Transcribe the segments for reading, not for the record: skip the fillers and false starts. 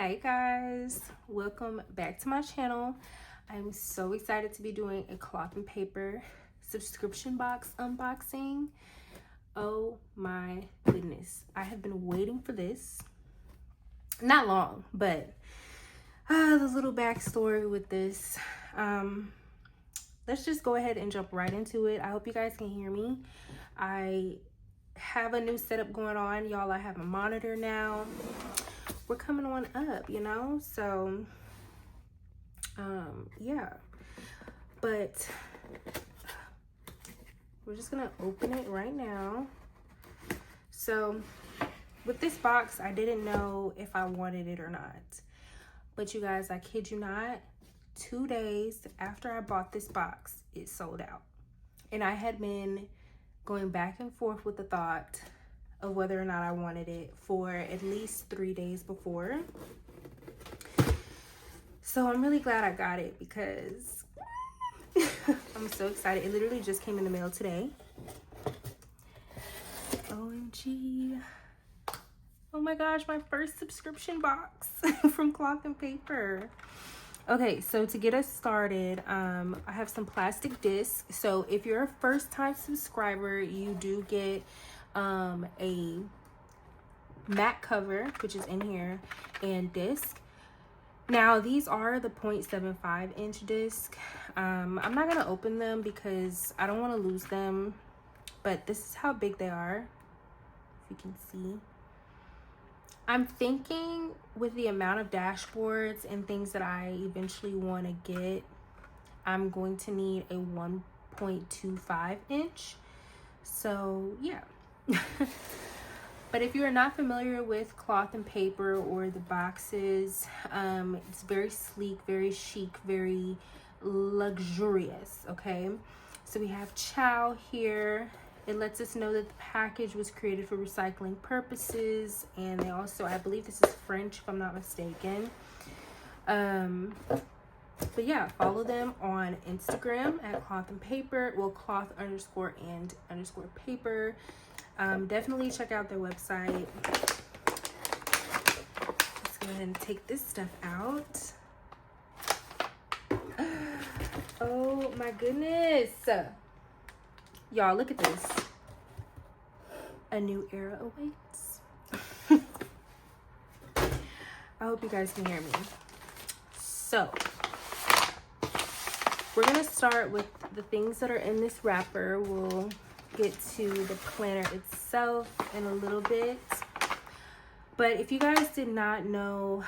Hey guys, welcome back to my channel. I'm so excited to be doing a cloth and paper subscription box unboxing. Oh my goodness, I have been waiting for this. Not long, but the little backstory with this. Let's just go ahead and jump right into it. I hope you guys can hear me. I have a new setup going on, y'all. I have a monitor now. We're coming on up, you know, so yeah, but we're just gonna open it right now. So with this box, I didn't know if I wanted it or not, but you guys, I kid you not, 2 days after I bought this box, it sold out. And I had been going back and forth with the thought of whether or not I wanted it for at least 3 days before. So I'm really glad I got it because I'm so excited. It literally just came in the mail today. OMG. Oh my gosh, my first subscription box from Cloth and Paper. Okay, so to get us started, I have some plastic discs. So if you're a first-time subscriber, you do get a mat cover, which is in here, and disc. Now these are the 0.75 inch disc. I'm not gonna open them because I don't want to lose them, but this is how big they are, if you can see. I'm thinking with the amount of dashboards and things that I eventually want to get, I'm going to need a 1.25 inch. So yeah. But if you're not familiar with Cloth and Paper or the boxes, it's very sleek, very chic, very luxurious. Okay, so we have Chow here. It lets us know that the package was created for recycling purposes, and they also, I believe this is French if I'm not mistaken. But yeah, follow them on Instagram at Cloth and Paper. Well, cloth_and_paper. Definitely check out their website. Let's go ahead and take this stuff out. Oh my goodness. Y'all, look at this. A new era awaits. I hope you guys can hear me. So, we're going to start with the things that are in this wrapper. We'll get to the planner itself in a little bit. But if you guys did not know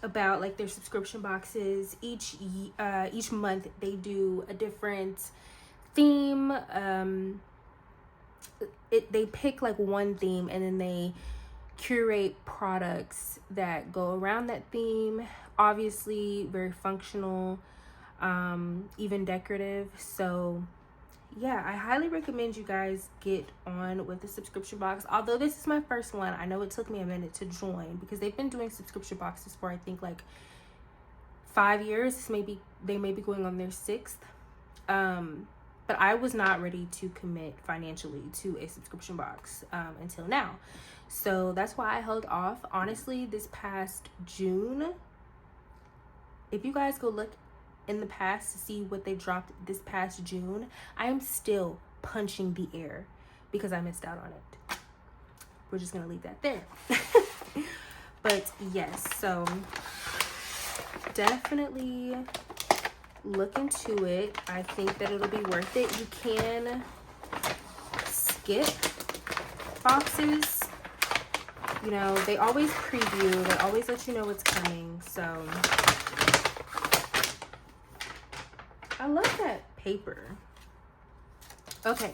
about like their subscription boxes, each month they do a different theme. They pick like one theme and then they curate products that go around that theme. Obviously very functional, even decorative. So yeah, I highly recommend you guys get on with the subscription box. Although this is my first one, I know it took me a minute to join because they've been doing subscription boxes for I think like 5 years. They may be going on their 6th. But I was not ready to commit financially to a subscription box until now. So that's why I held off. Honestly, this past June, if you guys go look in the past to see what they dropped this past June, I am still punching the air because I missed out on it. We're just gonna leave that there. But yes, so definitely look into it. I think that it'll be worth it. You can skip boxes, you know, they always preview, they always let you know what's coming. So I love that paper. Okay,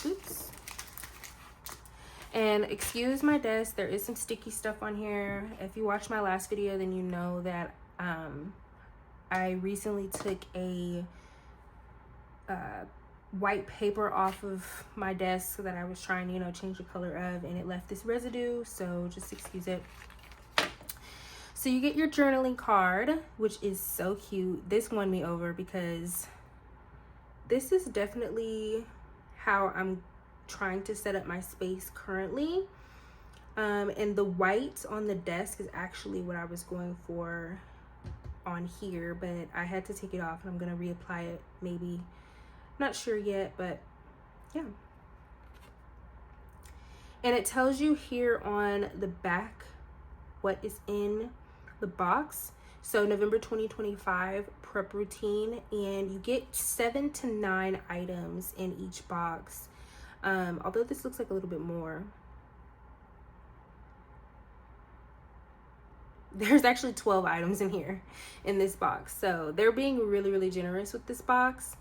oops. And excuse my desk, there is some sticky stuff on here. If you watched my last video, then you know that I recently took a white paper off of my desk that I was trying to, you know, change the color of, and it left this residue, so just excuse it. So you get your journaling card, which is so cute. This won me over because this is definitely how I'm trying to set up my space currently. And the white on the desk is actually what I was going for on here, but I had to take it off and I'm gonna reapply it maybe. Not sure yet, but yeah. And it tells you here on the back what is in the box. So November 2025 prep routine, and you get 7 to 9 items in each box. Although this looks like a little bit more. There's actually 12 items in here in this box. So they're being really, really generous with this box.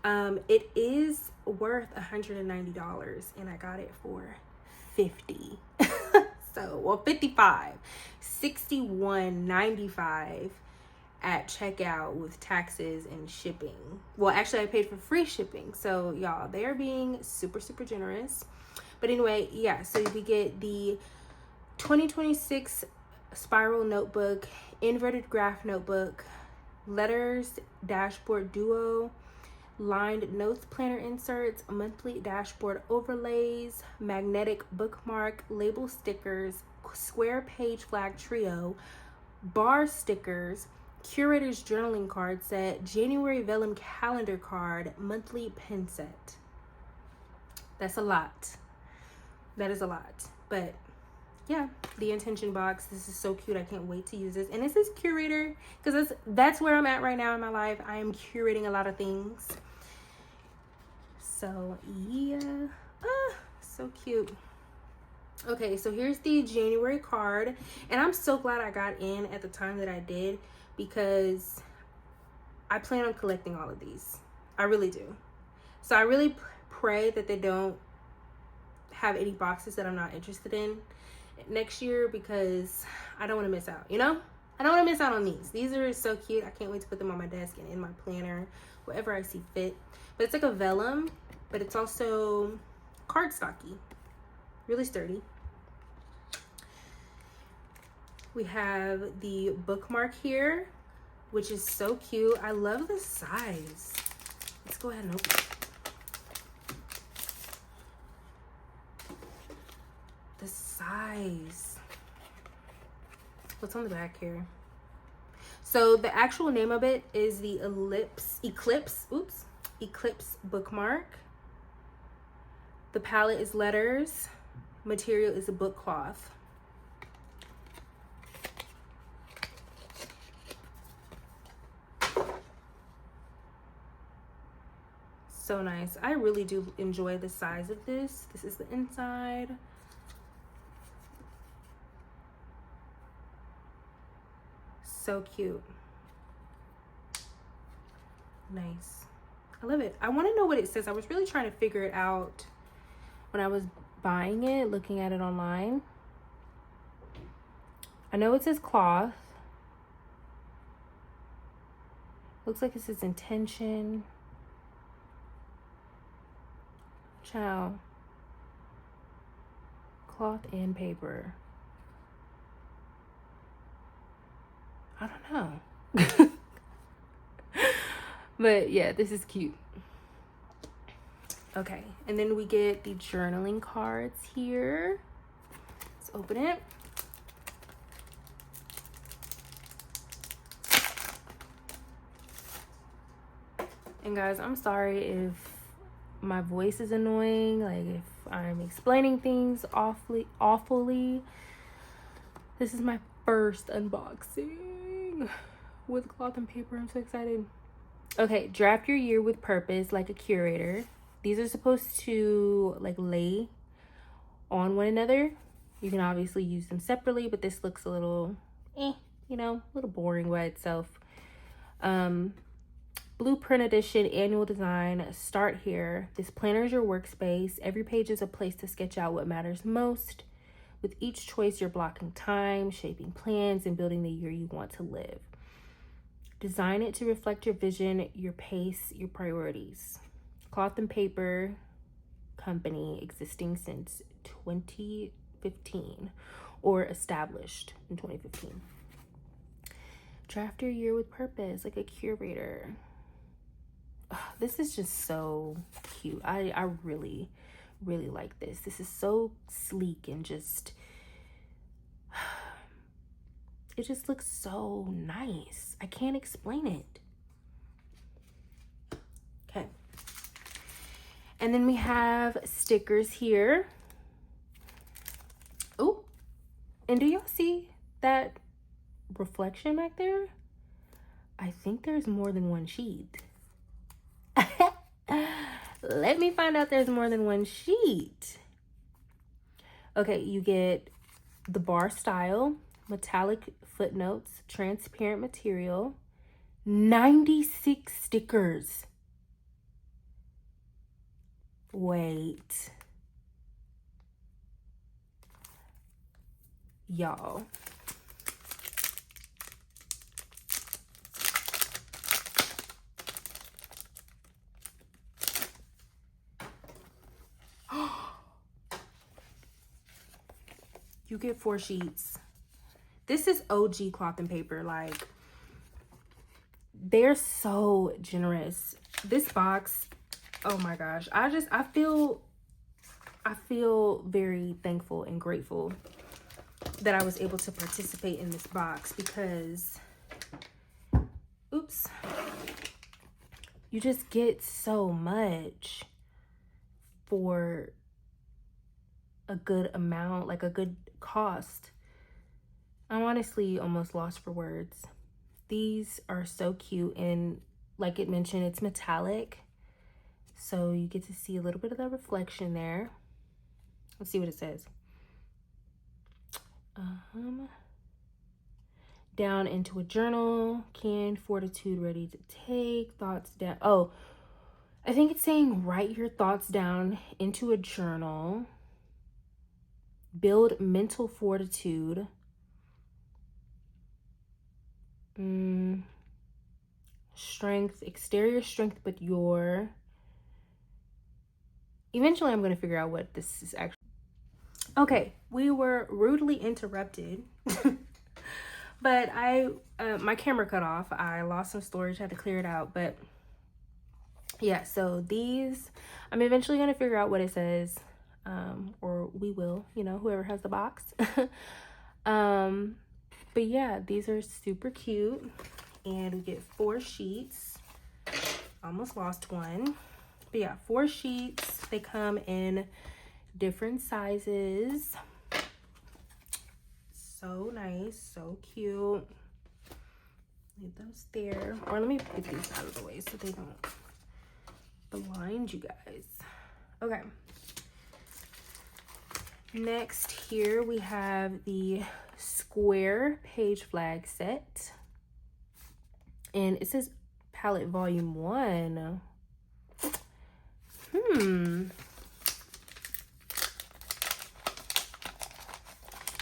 It is worth $190 and I got it for $50. So, well, $55, $61.95 at checkout with taxes and shipping. Well, actually I paid for free shipping. So y'all, they are being super, super generous. But anyway, yeah, so we get the 2026 spiral notebook, inverted graph notebook, letters, dashboard duo, lined notes planner inserts, monthly dashboard overlays, magnetic bookmark, label stickers, square page flag trio, bar stickers, curator's journaling card set, January vellum calendar card, monthly pen set. That's a lot. That is a lot. But yeah, the intention box. This is so cute. I can't wait to use this. And this is curator, because that's where I'm at right now in my life. I am curating a lot of things. So yeah, so cute. Okay, so here's the January card, and I'm so glad I got in at the time that I did, because I plan on collecting all of these. I really do. So I really pray that they don't have any boxes that I'm not interested in next year, because I don't want to miss out, you know? I don't want to miss out on these. These are so cute. I can't wait to put them on my desk and in my planner, wherever I see fit. But it's like a vellum, but it's also cardstocky, really sturdy. We have the bookmark here, which is so cute. I love the size. Let's go ahead and open it. The size. What's on the back here? So the actual name of it is the Eclipse bookmark. The palette is letters. Material is a book cloth. So nice. I really do enjoy the size of this. This is the inside. So cute. Nice. I love it. I want to know what it says. I was really trying to figure it out when I was buying it, looking at it online. I know it says cloth. Looks like it says intention. Ciao. Cloth and paper. I don't know. But yeah, this is cute. Okay, and then we get the journaling cards here. Let's open it. And guys, I'm sorry if my voice is annoying, like if I'm explaining things awfully. This is my first unboxing with cloth and paper. I'm so excited. Okay, draft your year with purpose like a curator. These are supposed to like lay on one another. You can obviously use them separately, but this looks a little you know, a little boring by itself. Blueprint edition, annual design. Start here. This planner is your workspace. Every page is a place to sketch out what matters most. With each choice, you're blocking time, shaping plans, and building the year you want to live. Design it to reflect your vision, your pace, your priorities. Cloth and Paper Company, existing since 2015, or established in 2015. Draft your year with purpose, like a curator. This is just so cute. I really like this. This is so sleek and just It just looks so nice. I can't explain it. Okay. And then we have stickers here. Oh, and do y'all see that reflection back there? I think there's more than one sheet. Let me find out there's more than one sheet. Okay, you get the bar style, metallic footnotes, transparent material, 96 stickers. Wait. Y'all. You get 4 sheets. This is OG cloth and paper. Like, they're so generous. This box, oh my gosh. I feel very thankful and grateful that I was able to participate in this box because, oops, you just get so much for a good amount, like a good cost. I'm honestly almost lost for words. These are so cute, and like it mentioned, it's metallic, so you get to see a little bit of the reflection there. Let's see what it says. Down into a journal, canned fortitude, ready to take thoughts down. Oh, I think it's saying write your thoughts down into a journal, build mental fortitude, strength, exterior strength, but your, eventually I'm going to figure out what this is actually. Okay, we were rudely interrupted. But my camera cut off. I lost some storage, had to clear it out. But yeah, so these, I'm eventually going to figure out what it says. Or we will, you know, whoever has the box. But yeah, these are super cute. And we get 4 sheets. Almost lost one. But yeah, 4 sheets. They come in different sizes. So nice, so cute. Leave those there. Or let me get these out of the way so they don't blind you guys. Okay. Next here we have the square page flag set. And it says palette volume 1.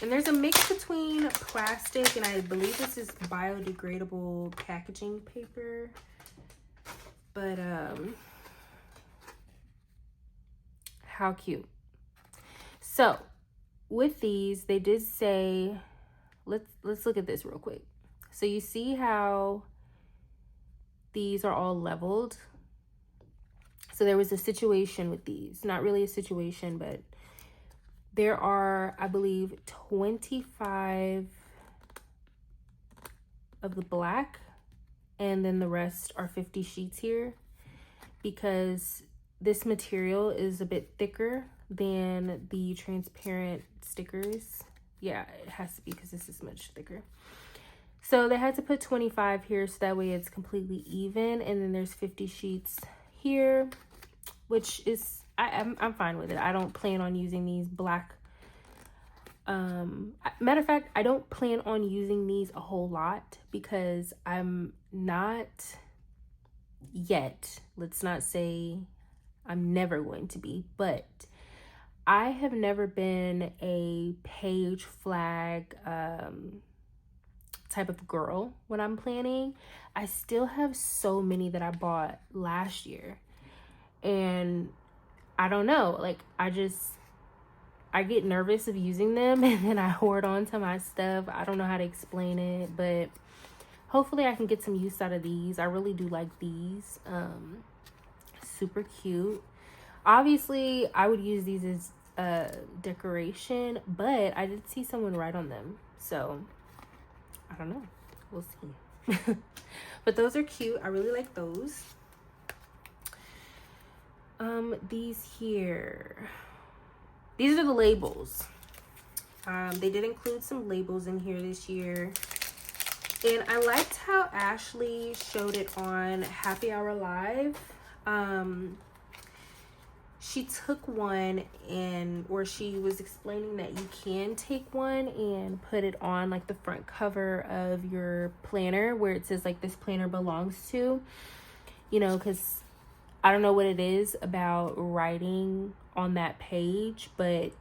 And there's a mix between plastic and I believe this is biodegradable packaging paper. But how cute. So with these, they did say, let's look at this real quick. So you see how these are all leveled. So there was a situation with these, not really a situation, but there are, I believe, 25 of the black, and then the rest are 50 sheets here, because this material is a bit thicker than the transparent stickers. Yeah, it has to be because this is much thicker. So they had to put 25 here so that way it's completely even, and then there's 50 sheets here, which is, I'm fine with it. I don't plan on using these black. Matter of fact, I don't plan on using these a whole lot because I'm not yet. Let's not say I'm never going to be, but I have never been a page flag type of girl when I'm planning. I still have so many that I bought last year, and I don't know, like I get nervous of using them and then I hoard onto my stuff. I don't know how to explain it, but hopefully I can get some use out of these. I really do like these. Super cute. Obviously, I would use these as decoration, but I did see someone write on them, so I don't know, we'll see. But those are cute. I really like those. These here, these are the labels. They did include some labels in here this year, and I liked how Ashley showed it on Happy Hour Live. She took one or she was explaining that you can take one and put it on like the front cover of your planner where it says like this planner belongs to, you know, because I don't know what it is about writing on that page, but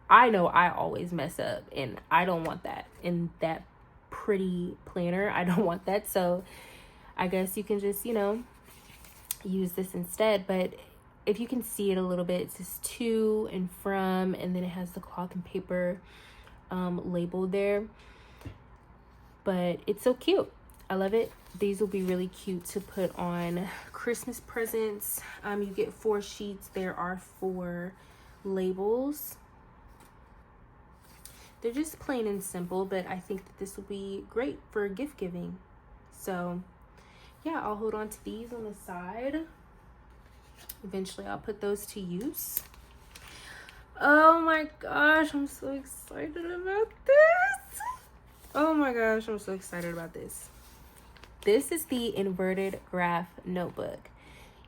I know I always mess up and I don't want that in that pretty planner. I don't want that. So I guess you can just, you know, use this instead. But if you can see it a little bit, it says to and from, and then it has the cloth and paper label there. But it's so cute. I love it. These will be really cute to put on Christmas presents. You get 4 sheets. There are 4 labels. They're just plain and simple, but I think that this will be great for gift giving. So yeah, I'll hold on to these on the side. Eventually I'll put those to use. Oh my gosh, I'm so excited about this. Oh my gosh, I'm so excited about this. This is the inverted graph notebook.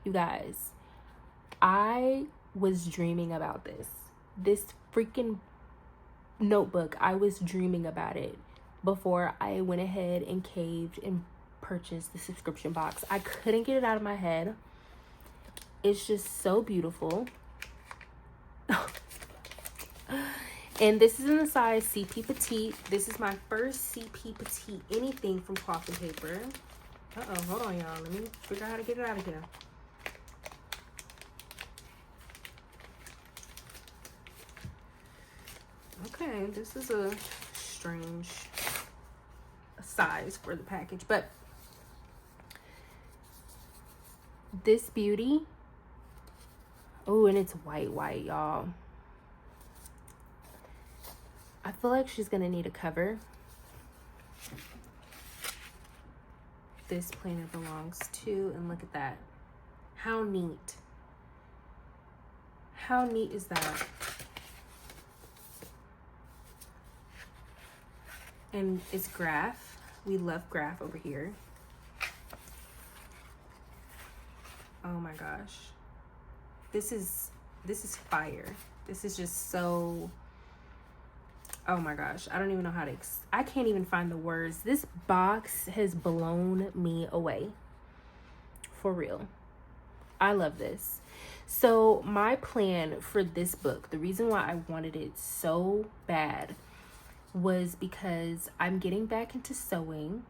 You guys, I was dreaming about this. This freaking notebook, I was dreaming about it before I went ahead and caved and purchased the subscription box. I couldn't get it out of my head. It's just so beautiful. And this is in the size CP Petite. This is my first CP Petite anything from Cloth and Paper. Uh-oh, hold on, y'all. Let me figure out how to get it out of here. Okay, this is a strange size for the package, but this beauty. Oh, and it's white, y'all. I feel like she's gonna need a cover. This planner belongs to, and look at that. How neat. How neat is that? And it's graph. We love graph over here. Oh my gosh. This is fire. This is just so, oh my gosh. I don't even know how to, I can't even find the words. This box has blown me away. For real. I love this. So my plan for this book, the reason why I wanted it so bad was because I'm getting back into sewing,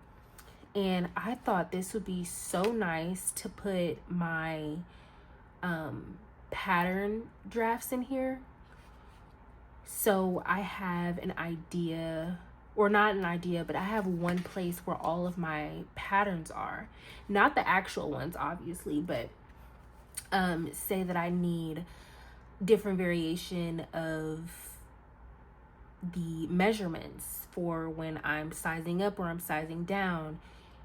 and I thought this would be so nice to put my pattern drafts in here. So I have an idea, or not an idea, but I have one place where all of my patterns are. Not the actual ones, obviously, but say that I need different variation of the measurements for when I'm sizing up or I'm sizing down,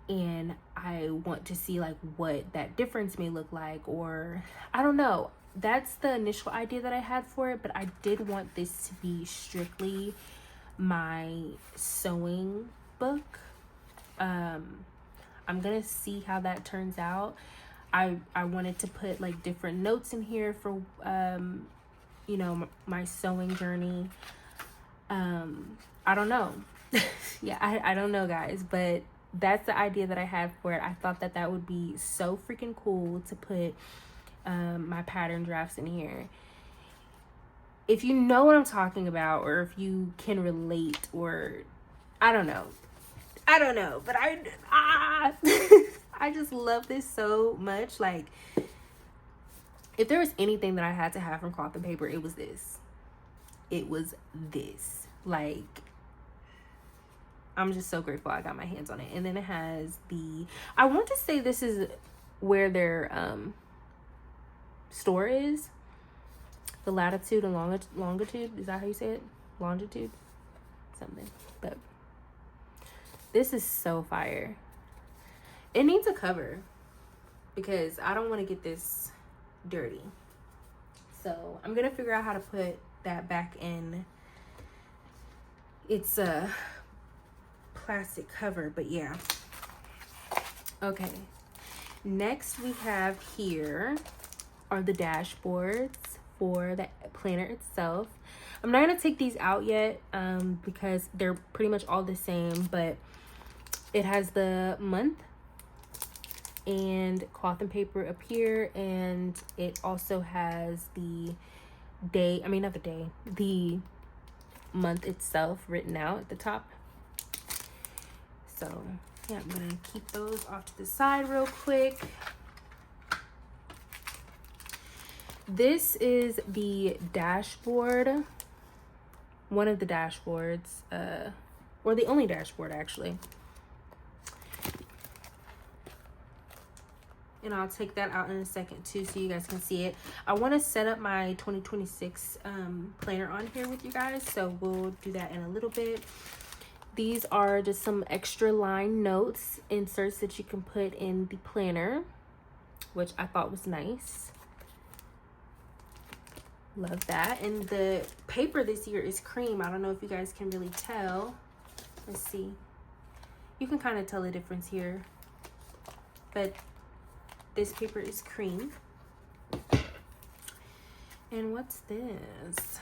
and I want to see like what that difference may look like, or I don't know. That's the initial idea that I had for it, but I did want this to be strictly my sewing book. I'm gonna see how that turns out. I wanted to put like different notes in here for you know, my sewing journey. I don't know. Yeah, I don't know, guys, but that's the idea that I had for it. I thought that that would be so freaking cool to put my pattern drafts in here. If you know what I'm talking about, or if you can relate, or I don't know, but I just love this so much. Like, if there was anything that I had to have from Cloth and Paper, it was this. It was this. Like, I'm just so grateful I got my hands on it. And then it has the, I want to say this is where their store is. the latitude and longitude. Is that how you say it? Longitude? Something. But this is so fire. It needs a cover because I don't want to get this dirty. So I'm going to figure out how to put that back in. It's a plastic cover, but yeah. Okay. Next we have here are the dashboards for the planner itself. I'm not going to take these out yet because they're pretty much all the same, but it has the month and cloth and paper up here, and it also has the day, I mean not the day, the month itself written out at the top. So yeah, I'm gonna keep those off to the side real quick. This is the dashboard, one of the dashboards, or the only dashboard actually. And I'll take that out in a second too so you guys can see it. I want to set up my 2026 planner on here with you guys, so we'll do that in a little bit. These are just some extra line notes, inserts that you can put in the planner, which I thought was nice. Love that. And the paper this year is cream. I don't know if you guys can really tell. Let's see. You can kind of tell the difference here, but this paper is cream. And what's this?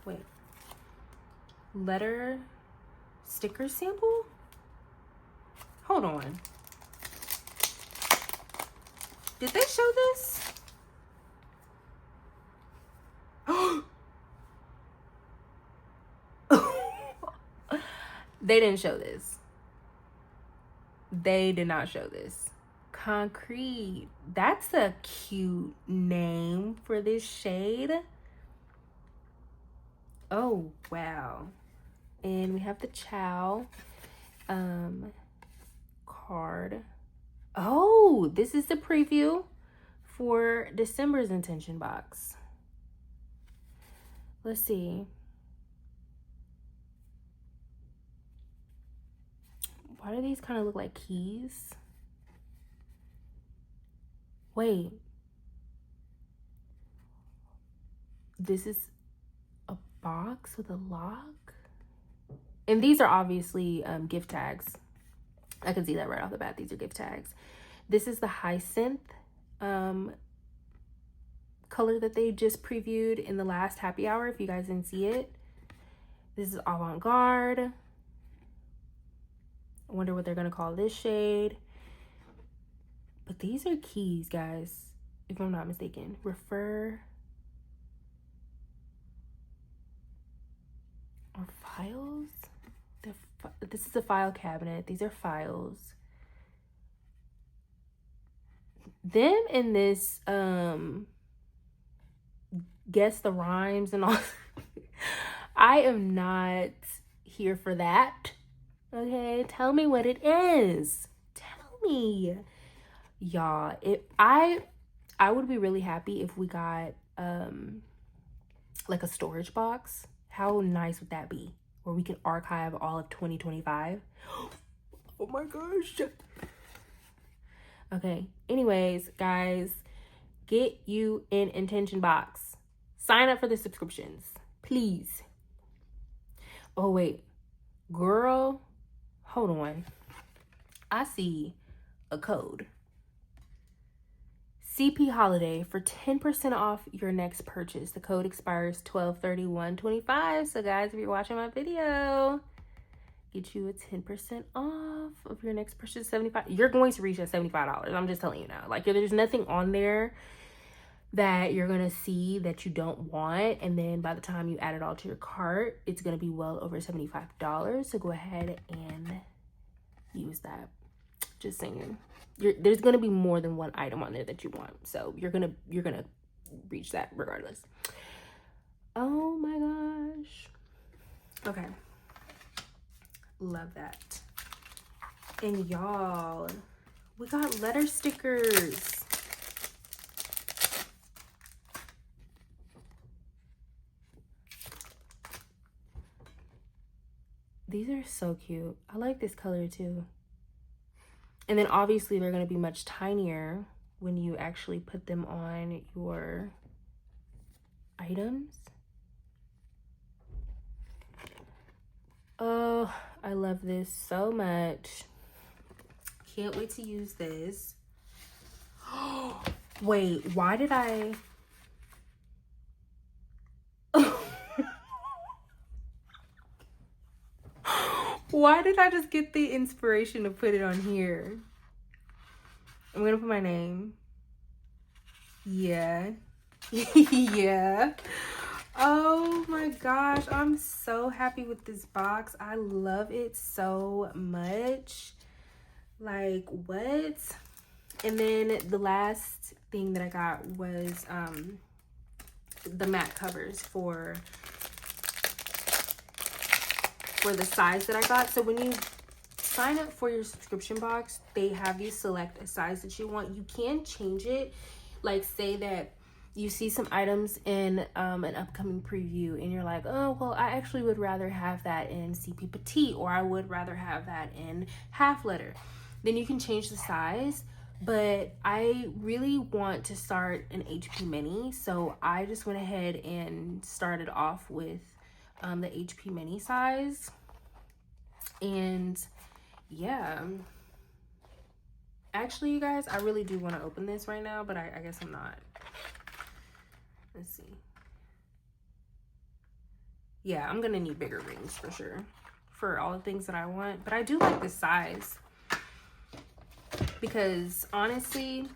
Wait. Letter sticker sample? Hold on. Did they show this? They didn't show this. They did not show this. Concrete. That's a cute name for this shade. Oh, wow. And we have the Chow card. Oh, this is the preview for December's intention box. Let's see. Why do these kind of look like keys? Wait. This is a box with a lock? And these are obviously gift tags. I can see that right off the bat. These are gift tags. This is the Hyacinth color that they just previewed in the last happy hour, if you guys didn't see it. This is Avant-Garde. I wonder what they're going to call this shade. But these are keys, guys, if I'm not mistaken. Refer or files? This is a file cabinet. These are files. Them in this guess the rhymes and all. I am not here for that. Okay, tell me what it is. Tell me. Y'all, I would be really happy if we got like a storage box. How nice would that be? Where we can archive all of 2025. Oh my gosh. Okay, anyways, guys, get you an intention box. Sign up for the subscriptions, please. Oh wait, girl, hold on. I see a code. CP Holiday for 10% off your next purchase. The code expires 12/31/25. So guys, if you're watching my video, get you a 10% off of your next purchase. $75. You're going to reach at $75. I'm just telling you now. Like, there's nothing on there that you're gonna see that you don't want, and then by the time you add it all to your cart, it's gonna be well over $75. So go ahead and use that. Just saying. There's gonna be more than one item on there that you want, so you're gonna reach that regardless. Oh my gosh. Okay, love that. And y'all, we got letter stickers. These are so cute. I like this color too. And then obviously they're going to be much tinier when you actually put them on your items. Oh, I love this so much. Can't wait to use this. Wait, why did I... Why did I just get the inspiration to put it on here? I'm gonna put my name. Yeah. Yeah. Oh my gosh, I'm so happy with this box. I love it so much. Like, what? And then the last thing that I got was the matte covers for the size that I got. So when you sign up for your subscription box, they have you select a size that you want. You can change it. Like, say that you see some items in an upcoming preview and you're like, oh, well, I actually would rather have that in CP Petite, or I would rather have that in half letter. Then you can change the size. But I really want to start an HP Mini, so I just went ahead and started off with the HP Mini size. And yeah, actually, you guys, I really do want to open this right now, but I guess I'm not. Let's see. Yeah, I'm gonna need bigger rings for sure for all the things that I want, but I do like this size. Because honestly,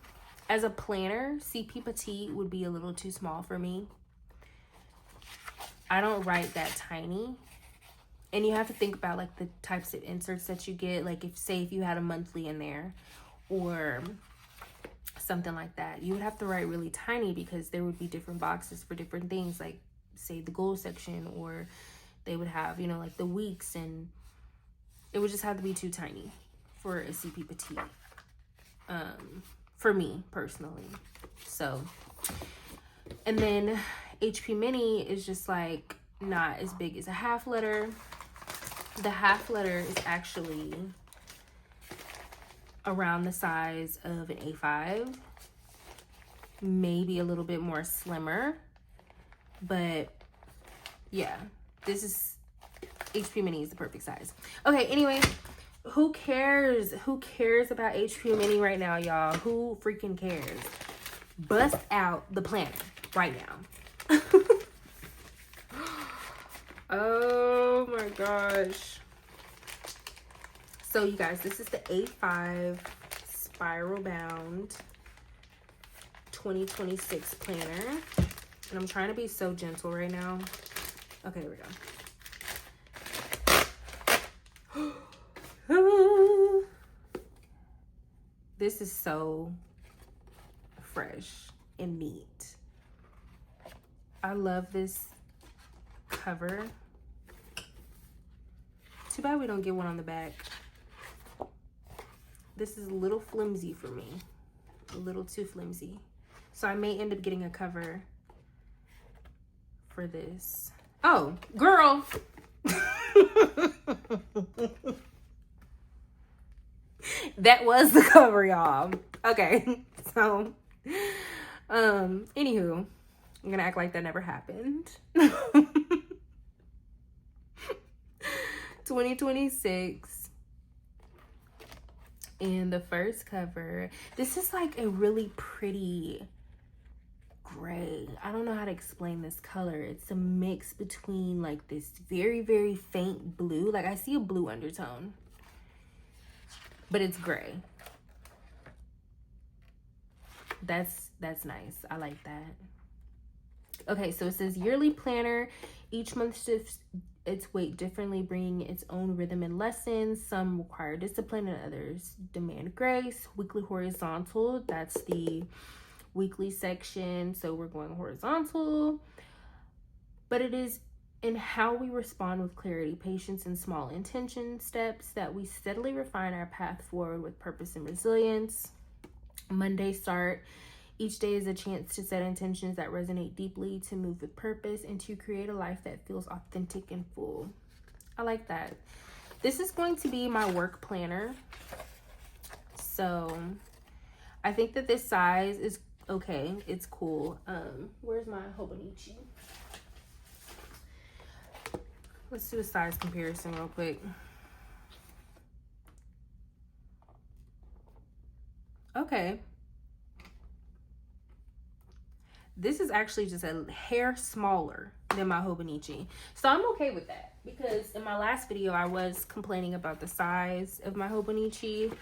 as a planner, CP Petite would be a little too small for me. I don't write that tiny. And you have to think about like the types of inserts that you get. Like if you had a monthly in there or something like that, you would have to write really tiny because there would be different boxes for different things. Like say the goal section, or they would have, you know, like the weeks, and it would just have to be too tiny for a CP Petite. For me personally. So, and then HP Mini is just like not as big as a half letter. The half letter is actually around the size of an A5, maybe a little bit more slimmer, but yeah, this is HP Mini is the perfect size. Okay, anyway, who cares? Who cares about HP Mini right now, y'all? Who freaking cares? Bust out the planner right now. Oh my gosh. So you guys, this is the A5 spiral bound 2026 planner. And I'm trying to be so gentle right now. Okay, here we go. This is so fresh and neat. I love this cover. Too bad we don't get one on the back. This is a little flimsy for me. A little too flimsy. So I may end up getting a cover for this. Oh, girl. That was the cover, y'all. Okay, so anywho, I'm gonna act like that never happened. 2026, and the first cover, this is like a really pretty gray. I don't know how to explain this color. It's a mix between like this very, very faint blue. Like I see a blue undertone, but it's gray. That's nice. I like that. Okay, so it says yearly planner. Each month shifts its weight differently, bringing its own rhythm and lessons. Some require discipline and others demand grace. Weekly horizontal, that's the weekly section, so we're going horizontal. But it is in how we respond with clarity, patience, and small intention steps that we steadily refine our path forward with purpose and resilience. Monday start. Each day is a chance to set intentions that resonate deeply, to move with purpose, and to create a life that feels authentic and full. I like that. This is going to be my work planner. So I think that this size is okay. It's cool. Where's my Hobonichi? Let's do a size comparison real quick. Okay. This is actually just a hair smaller than my Hobonichi. So I'm okay with that, because in my last video, I was complaining about the size of my Hobonichi.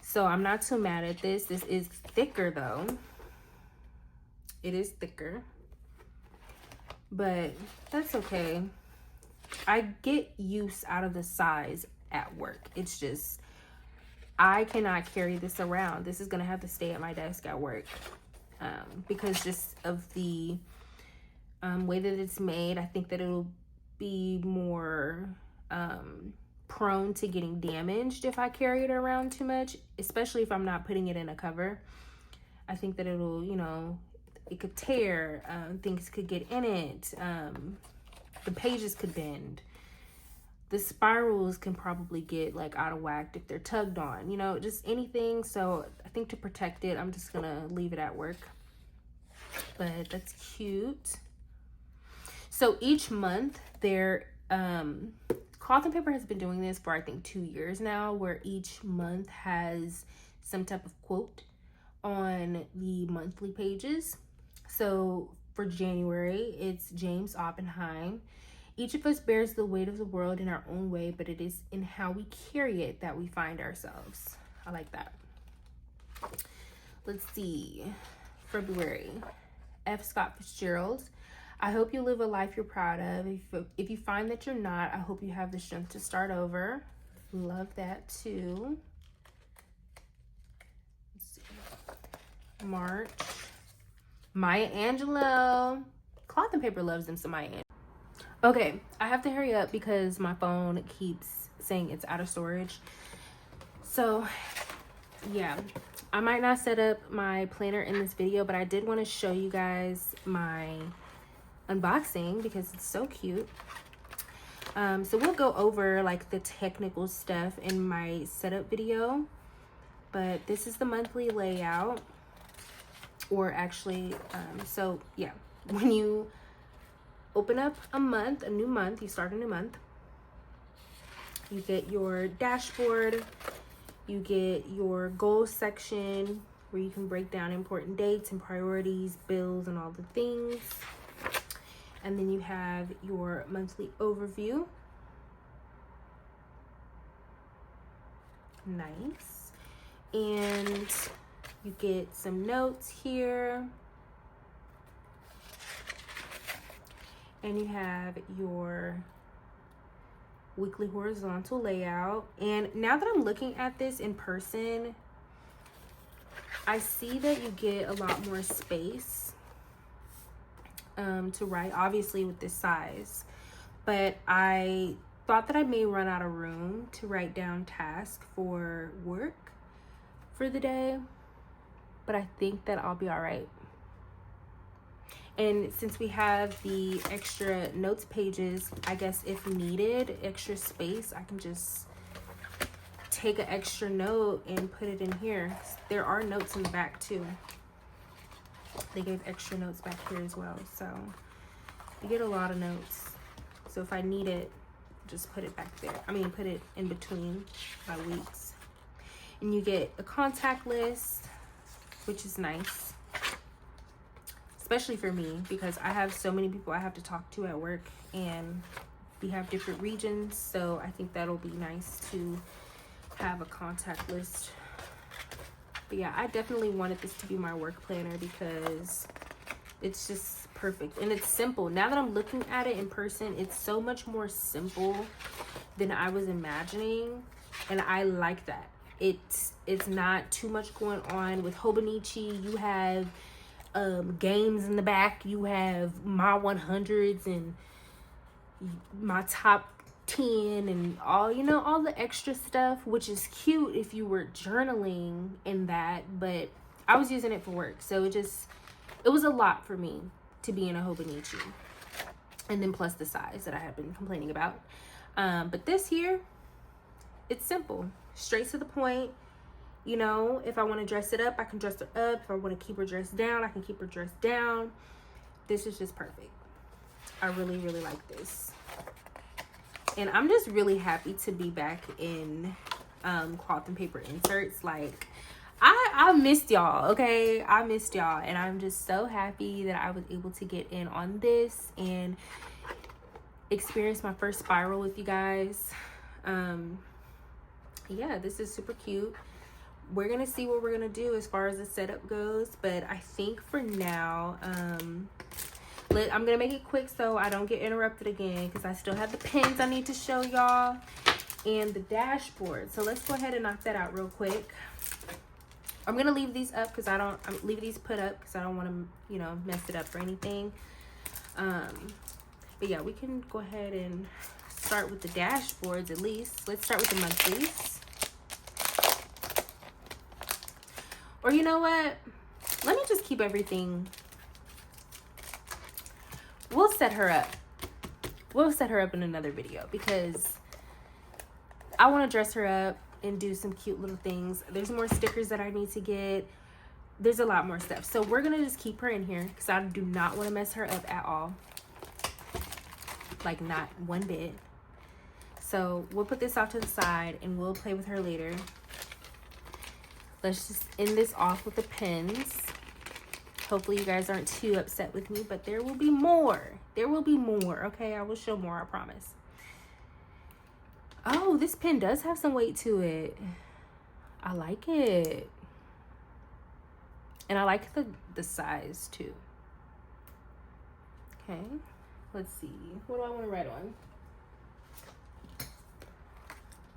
So I'm not too mad at this. This is thicker though. It is thicker, but that's okay. I get use out of the size at work. It's just, I cannot carry this around. This is gonna have to stay at my desk at work. Because just of the way that it's made, I think that it'll be more prone to getting damaged if I carry it around too much, especially if I'm not putting it in a cover. I think that it'll, you know, it could tear, things could get in it, the pages could bend, the spirals can probably get like out of whack if they're tugged on, you know, just anything. So I think to protect it, I'm just gonna leave it at work. But that's cute. So each month there, Cloth and Paper has been doing this for I think 2 years now, where each month has some type of quote on the monthly pages. So for January, it's James Oppenheim. Each of us bears the weight of the world in our own way, but it is in how we carry it that we find ourselves. I like that. Let's see. February. F. Scott Fitzgerald. I hope you live a life you're proud of. If you find that you're not, I hope you have the strength to start over. Love that too. Let's see. March. Maya Angelou. Cloth and Paper loves them some Maya Angelou. Okay, I have to hurry up because my phone keeps saying it's out of storage. So yeah, I might not set up my planner in this video, but I did want to show you guys my unboxing because it's so cute. So we'll go over like the technical stuff in my setup video, but this is the monthly layout. Or actually, so yeah, when you open up a month, a new month, you start a new month, you get your dashboard, you get your goals section where you can break down important dates and priorities, bills, and all the things. And then you have your monthly overview. Nice. And you get some notes here. And you have your weekly horizontal layout. And now that I'm looking at this in person, I see that you get a lot more space to write, obviously with this size. But I thought that I may run out of room to write down tasks for work for the day, but I think that I'll be all right. And since we have the extra notes pages, I guess if needed, extra space, I can just take an extra note and put it in here. There are notes in the back too. They gave extra notes back here as well. So you get a lot of notes. So if I need it, just put it back there. I mean, put it in between my weeks. And you get a contact list, which is nice. Especially for me, because I have so many people I have to talk to at work, and we have different regions, so I think that'll be nice to have a contact list. But yeah, I definitely wanted this to be my work planner because it's just perfect and it's simple. Now that I'm looking at it in person, it's so much more simple than I was imagining, and I like that. It's not too much going on. With Hobonichi, you have games in the back, you have my 100s and my top 10 and all, you know, all the extra stuff, which is cute if you were journaling in that, but I was using it for work, so it was a lot for me to be in a Hobonichi, and then plus the size that I have been complaining about. But this here, it's simple, straight to the point. You know, if I want to dress it up, I can dress her up. If I want to keep her dressed down, I can keep her dressed down. This is just perfect. I really, really like this. And I'm just really happy to be back in cloth and paper inserts. Like, I missed y'all, okay? I missed y'all. And I'm just so happy that I was able to get in on this and experience my first spiral with you guys. Yeah, this is super cute. We're gonna see what we're gonna do as far as the setup goes, but I think for now, I'm gonna make it quick so I don't get interrupted again, because I still have the pins I need to show y'all and the dashboard. So let's go ahead and knock that out real quick. I'm gonna leave these up because I'm leave these put up because I don't want to, you know, mess it up or anything. But yeah, we can go ahead and start with the dashboards at least. Let's start with the monthlies. Or you know what? Let me just keep everything. We'll set her up. We'll set her up in another video because I want to dress her up and do some cute little things. There's more stickers that I need to get. There's a lot more stuff. So we're going to just keep her in here because I do not want to mess her up at all. Like, not one bit. So we'll put this off to the side and we'll play with her later. Let's just end this off with the pins. Hopefully you guys aren't too upset with me, but there will be more. There will be more, okay? I will show more, I promise. Oh, this pin does have some weight to it. I like it. And I like the size too. Okay, let's see. What do I want to write on?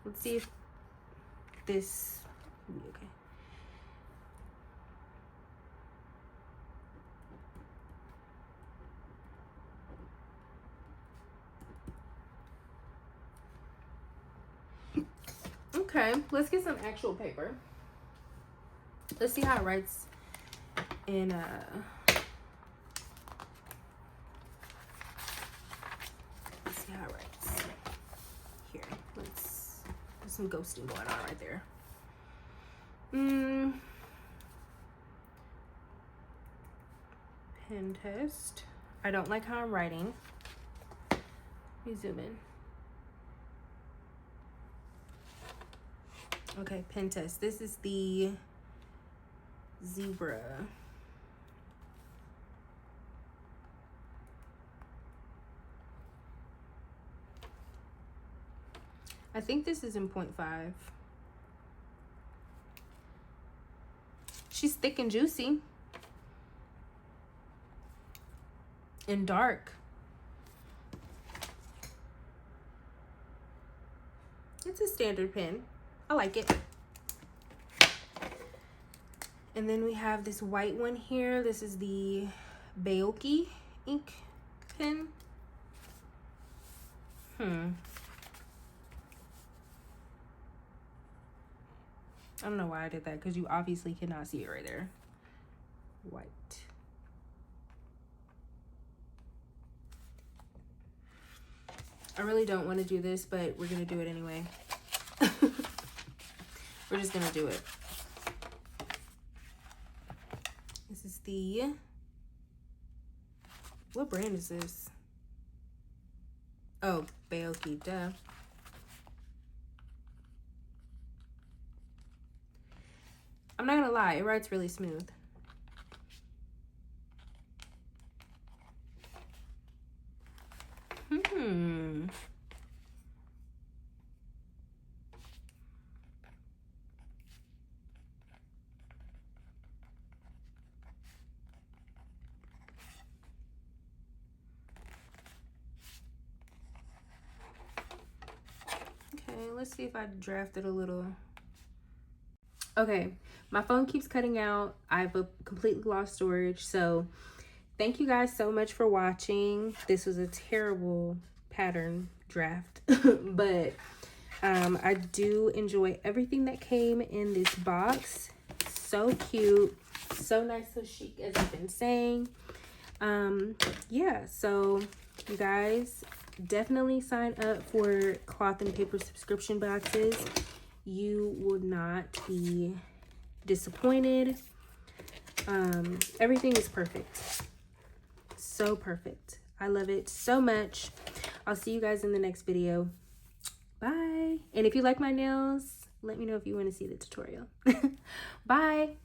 Let's see if this will be okay. Okay, let's get some actual paper. Let's see how it writes in let's see how it writes. Here, there's some ghosting going on right there. Pen test. I don't like how I'm writing. Let me zoom in. Okay, pen test. This is the zebra. I think this is in 0.5. She's thick and juicy. And dark. It's a standard pen. I like it. And then we have this white one here. This is the Baoki ink pen. I don't know why I did that because you obviously cannot see it right there. White. I really don't want to do this, but we're going to do it anyway. We're just going to do it. This is the... What brand is this? Oh, Baoki, duh. I'm not gonna lie, it writes really smooth. Let's see if I drafted a little. Okay, my phone keeps cutting out. I've completely lost storage. So thank you guys so much for watching. This was a terrible pattern draft, but I do enjoy everything that came in this box. So cute, so nice, so chic, as I've been saying. Yeah, so you guys, definitely sign up for cloth and paper subscription boxes. You will not be disappointed. Everything is perfect. So perfect. I love it so much. I'll see you guys in the next video. Bye. And if you like my nails, let me know if you want to see the tutorial. Bye.